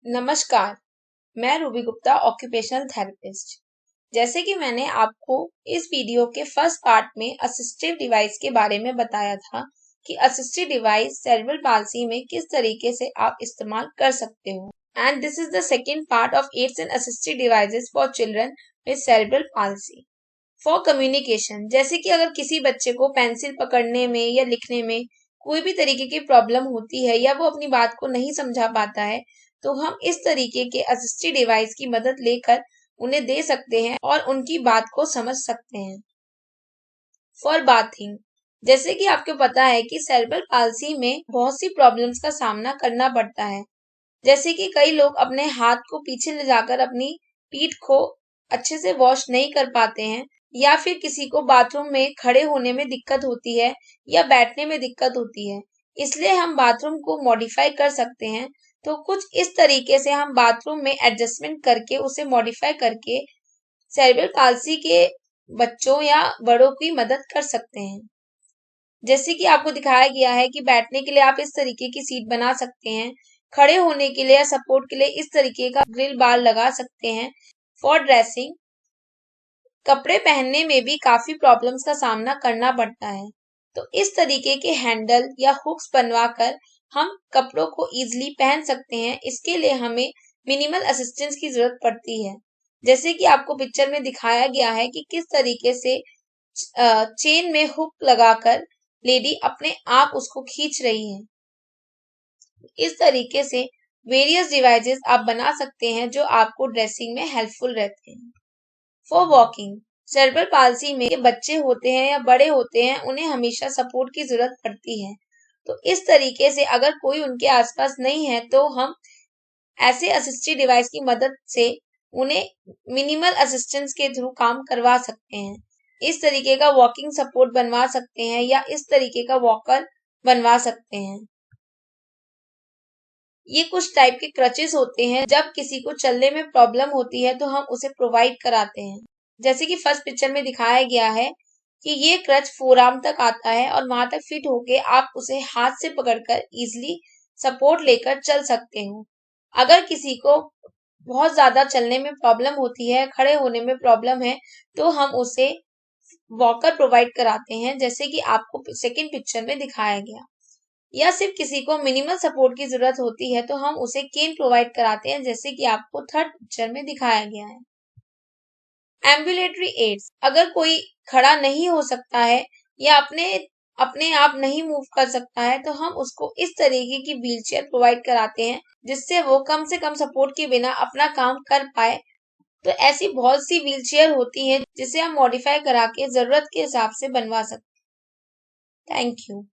नमस्कार, मैं Ruby Gupta occupational therapist. जैसे कि मैंने आपको इस वीडियो के फर्स्ट पार्ट में असिस्टिव डिवाइस के बारे में बताया था कि असिस्टिव डिवाइस सेरेब्रल पाल्सी में किस तरीके से आप इस्तेमाल कर सकते हो। And this is the second part of aids and assistive devices for children with cerebral palsy. For communication, जैसे कि अगर किसी बच्चे को पेंसिल पकड़ने में या लिखने में कोई भी तरीके की प्रॉब्लम होती है या वो अपनी बात को नहीं समझा पाता है, तो हम इस तरीके के असिस्टिव डिवाइस की मदद लेकर उन्हें दे सकते हैं और उनकी बात को समझ सकते हैं। फॉर बाथिंग, जैसे कि आपको पता है कि सेरेब्रल पाल्सी में बहुत सी प्रॉब्लम्स का सामना करना पड़ता है, जैसे कि कई लोग अपने हाथ को पीछे ले जाकर अपनी पीठ को अच्छे से वॉश नहीं कर पाते हैं, या फिर किसी को बाथरूम में खड़े होने में दिक्कत होती है या बैठने में दिक्कत होती है। इसलिए हम बाथरूम को मॉडिफाई कर सकते हैं। तो कुछ इस तरीके से हम बाथरूम में एडजस्टमेंट करके उसे मॉडिफाई करके सेरेब्रल पाल्सी के बच्चों या बड़ों की मदद कर सकते हैं। जैसे कि आपको दिखाया गया है कि बैठने के लिए आप इस तरीके की सीट बना सकते हैं, खड़े होने के लिए या सपोर्ट के लिए इस तरीके का ग्रिल बार लगा सकते हैं। फॉर ड्रेसिंग, कपड़े पहनने में भी काफी प्रॉब्लम्स का सामना करना पड़ता है, तो इस तरीके के हैंडल या हुक्स बनवाकर हम कपड़ों को इजीली पहन सकते हैं। इसके लिए हमें मिनिमल असिस्टेंस की जरूरत पड़ती है, जैसे कि आपको पिक्चर में दिखाया गया है कि किस तरीके से चेन में हुक लगाकर लेडी अपने आप उसको खींच रही है। इस तरीके से वेरियस डिवाइसेस आप बना सकते हैं जो आपको ड्रेसिंग में हेल्पफुल रहते हैं। फॉर वॉकिंग, सेरेब्रल पाल्सी में बच्चे होते हैं या बड़े होते हैं, उन्हें हमेशा सपोर्ट की जरूरत पड़ती है। तो इस तरीके से अगर कोई उनके आसपास नहीं है तो हम ऐसे असिस्टिव डिवाइस की मदद से उन्हें मिनिमल असिस्टेंस के थ्रू काम करवा सकते हैं। इस तरीके का वॉकिंग सपोर्ट बनवा सकते हैं या इस तरीके का वॉकर बनवा सकते हैं। ये कुछ टाइप के क्रचेस होते हैं, जब किसी को चलने में प्रॉब्लम होती है तो हम उसे प्रोवाइड कराते हैं। जैसे कि फर्स्ट पिक्चर में दिखाया गया है कि ये क्रच फोरआर्म तक आता है और वहां तक फिट होके आप उसे हाथ से पकड़कर इजिली सपोर्ट लेकर चल सकते हो। अगर किसी को बहुत ज्यादा चलने में प्रॉब्लम होती है, खड़े होने में प्रॉब्लम है, तो हम उसे वॉकर प्रोवाइड कराते हैं, जैसे कि आपको सेकेंड पिक्चर में दिखाया गया। या सिर्फ किसी को मिनिमल सपोर्ट की जरूरत होती है तो हम उसे केन प्रोवाइड कराते हैं, जैसे कि आपको थर्ड पिक्चर में दिखाया गया है। एम्बुलेटरी एड्स, अगर कोई खड़ा नहीं हो सकता है या अपने आप नहीं मूव कर सकता है तो हम उसको इस तरीके की व्हीलचेयर प्रोवाइड कराते हैं, जिससे वो कम से कम सपोर्ट के बिना अपना काम कर पाए। तो ऐसी बहुत सी व्हीलचेयर होती हैं जिसे हम मॉडिफाई करा के जरूरत के हिसाब से बनवा सकते हैं। Thank you.